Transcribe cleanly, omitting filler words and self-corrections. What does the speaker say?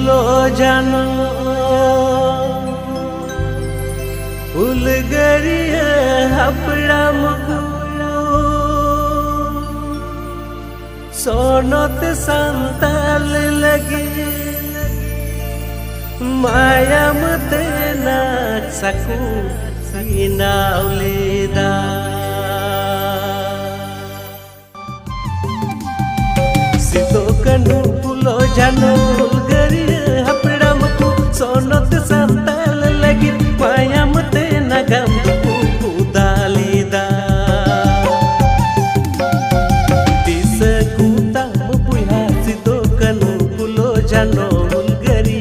फूलो जानो उलगरिया हपड़ा मुकु सोनत संताल लगे माया मते नाक सकू नावलेदा सितो कनु फूलो जानो उलगरिया हपड़ा मुकु सोनत संताल लगे माया मते नगम दालीदा दिस कुता मुपुया सितो कनु फूलो जानो उलगरिया